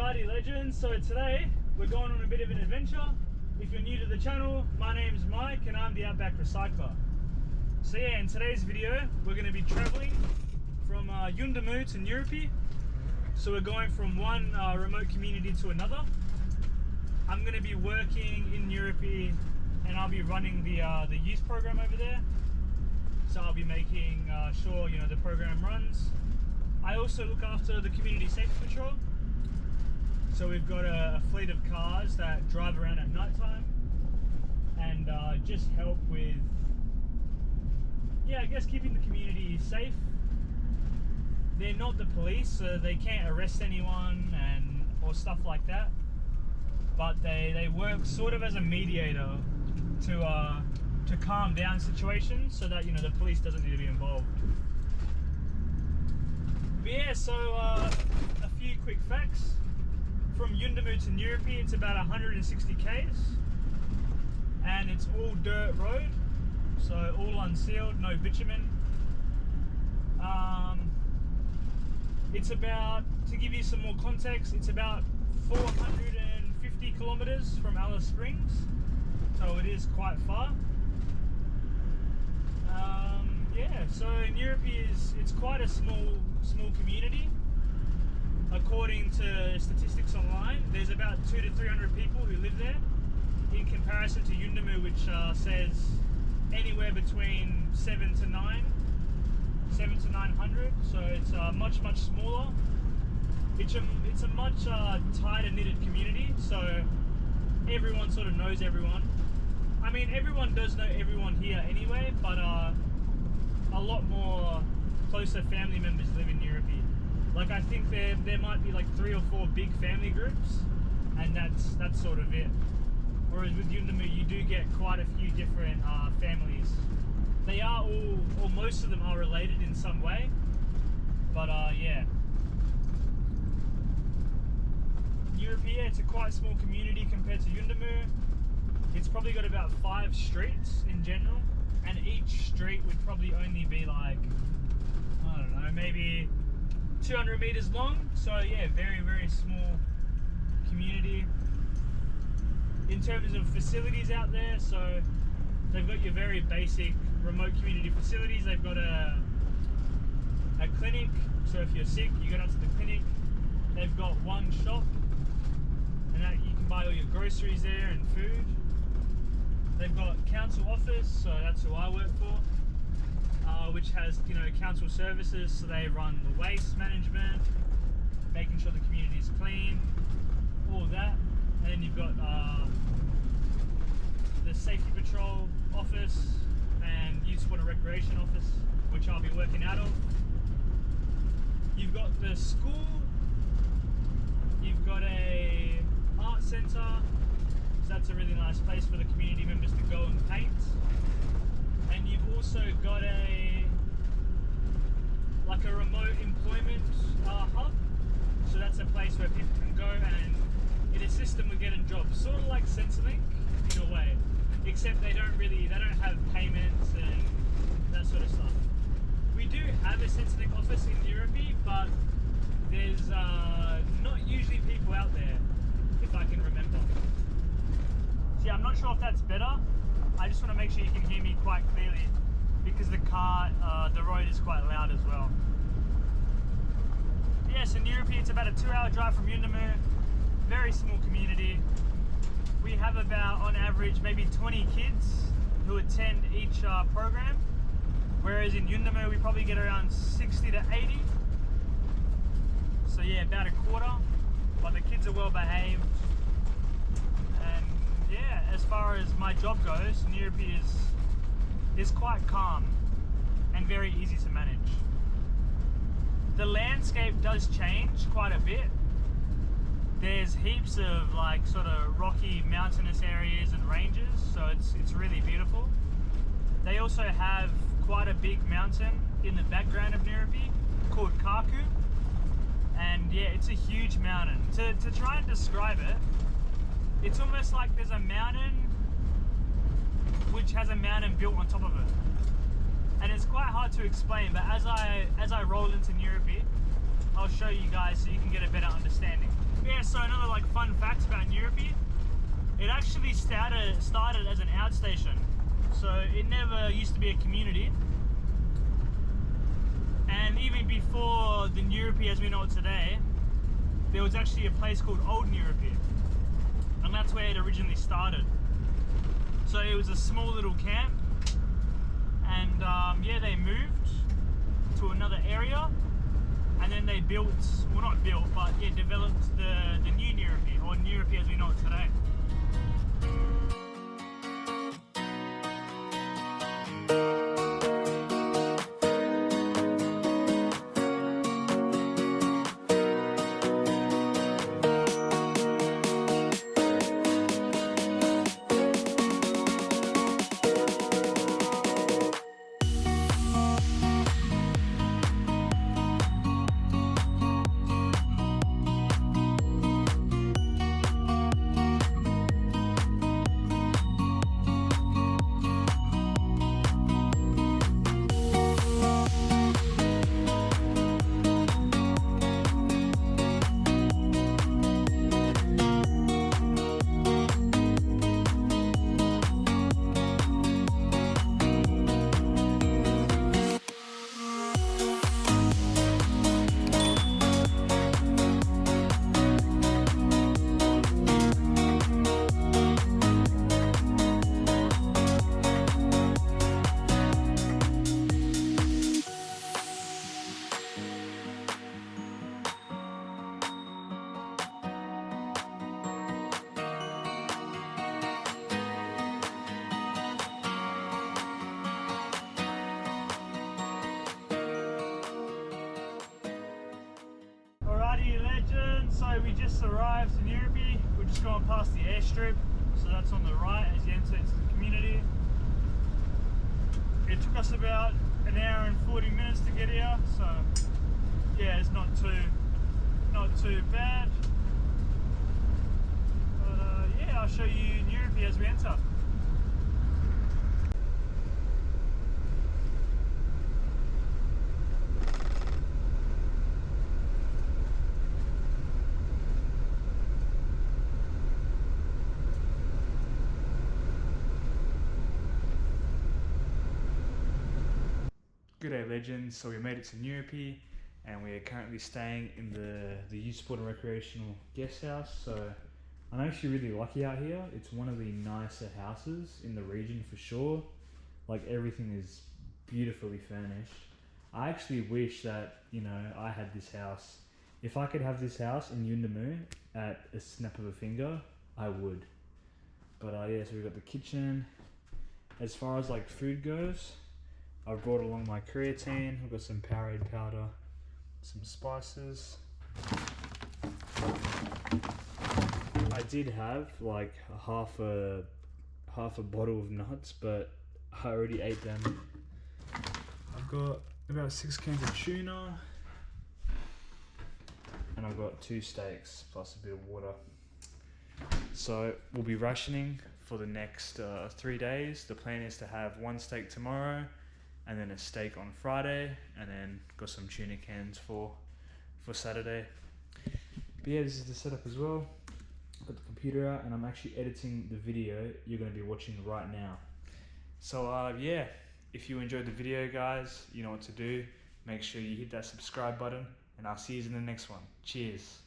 Alrighty legends, so today we're going on a bit of an adventure. If you're new to the channel, my name's Mike and I'm the Outback Recycler. So yeah, in today's video we're going to be travelling from Yuendumu to Nyirripi. So we're going from one remote community to another. I'm going to be working in Nyirripi and I'll be running the youth program over there. So I'll be making sure the program runs. I also look after the community safety patrol. So we've got a fleet of cars that drive around at night time and just help with, I guess keeping the community safe. They're not the police, so they can't arrest anyone or stuff like that. But they work sort of as a mediator to calm down situations so that the police doesn't need to be involved. But yeah, so a few quick facts. From Yuendumu to Nyirripi, it's about 160 k's, and it's all dirt road, so all unsealed, no bitumen. It's about, to give you some more context, it's about 450 kilometers from Alice Springs, so it is quite far. So Nyirripi it's quite a small community. According to statistics online, there's about 200 to 300 people who live there, in comparison to Yuendumu, which says anywhere between 700 to 900. So it's much smaller. It's a much tighter knitted community, so everyone sort of knows everyone. I mean, everyone does know everyone here anyway, but a lot more closer family members live in Nyirripi. Like, I think there might be like 3 or 4 big family groups, and that's sort of it. Whereas with Yuendumu, you do get quite a few different families. They are or most of them are related in some way, but yeah. Nyirripi, it's a quite small community compared to Yuendumu. It's probably got about 5 streets in general, and each street would probably only be like, I don't know, maybe 200 meters long. So yeah, very small community. In terms of facilities out there, so they've got your very basic remote community facilities. They've got a clinic, so if you're sick you go down to the clinic. They've got one shop, and that you can buy all your groceries there and food. They've got council office, so that's who I work for, which has council services. So they run the waste management, making sure the community is clean, all that. And then you've got the safety patrol office and youth sport and recreation office, which I'll be working out of. You've got the school, you've got a art centre, so that's a really nice place for the community members to go and paint. And you've also got a remote employment hub, so that's a place where people can go and it assists them with getting jobs, sort of like Centrelink in a way, except they don't have payments and that sort of stuff. We do have a Centrelink office in Nyirripi, but there's not usually people out there, if I can remember. So yeah, I'm not sure if that's better. I just want to make sure you can hear me quite clearly, because the road is quite loud as well. Yeah, so Nyirripi, it's about a 2-hour drive from Yuendumu. Very small community. We have about, on average, maybe 20 kids who attend each program, whereas in Yuendumu we probably get around 60 to 80. So yeah, about a quarter, but the kids are well behaved. And yeah, as far as my job goes, Nyirripi is quite calm and very easy to manage. The landscape does change quite a bit. There's heaps of like sort of rocky mountainous areas and ranges, so it's really beautiful. They also have quite a big mountain in the background of Nyirripi called Kaku, and yeah, it's a huge mountain. To try and describe it, it's almost like there's a mountain which has a mountain built on top of it. And it's quite hard to explain, but as I roll into Nyirripi, I'll show you guys so you can get a better understanding. Yeah, so fun facts about Nyirripi. It actually started as an outstation. So it never used to be a community. And even before the Nyirripi as we know it today, there was actually a place called Old Nyirripi. And that's where it originally started. So it was a small little camp. And yeah, they moved to another area. And then they built, well not built, but yeah, developed the new Nyirripi, or Nyirripi as we know it today. Alrighty legends, so we just arrived in Nyirripi. We're just going past the airstrip, so that's on the right as you enter into the community. It took us about an hour and 40 minutes to get here, so yeah, it's not too bad. But yeah, I'll show you Nyirripi as we enter. G'day legends, so we made it to Nyirripi and we are currently staying in the Youth Sport and Recreational Guest House. So I'm actually really lucky out here. It's one of the nicer houses in the region for sure. Like everything is beautifully furnished. I actually wish that, you know, I had this house. If I could have this house in Yuendumu at a snap of a finger, I would. But yeah, so we've got the kitchen. As far as like food goes, I've brought along my creatine, I've got some Powerade powder, some spices. I did have like half a bottle of nuts, but I already ate them. I've got about 6 cans of tuna, and I've got 2 steaks plus a bit of water. So we'll be rationing for the next 3 days. The plan is to have 1 steak tomorrow, and then a steak on Friday, and then got some tuna cans for Saturday. But yeah, this is the setup as well. I've got the computer out and I'm actually editing the video you're going to be watching right now. So yeah, if you enjoyed the video guys, you know what to do. Make sure you hit that subscribe button, and I'll see you in the next one. Cheers.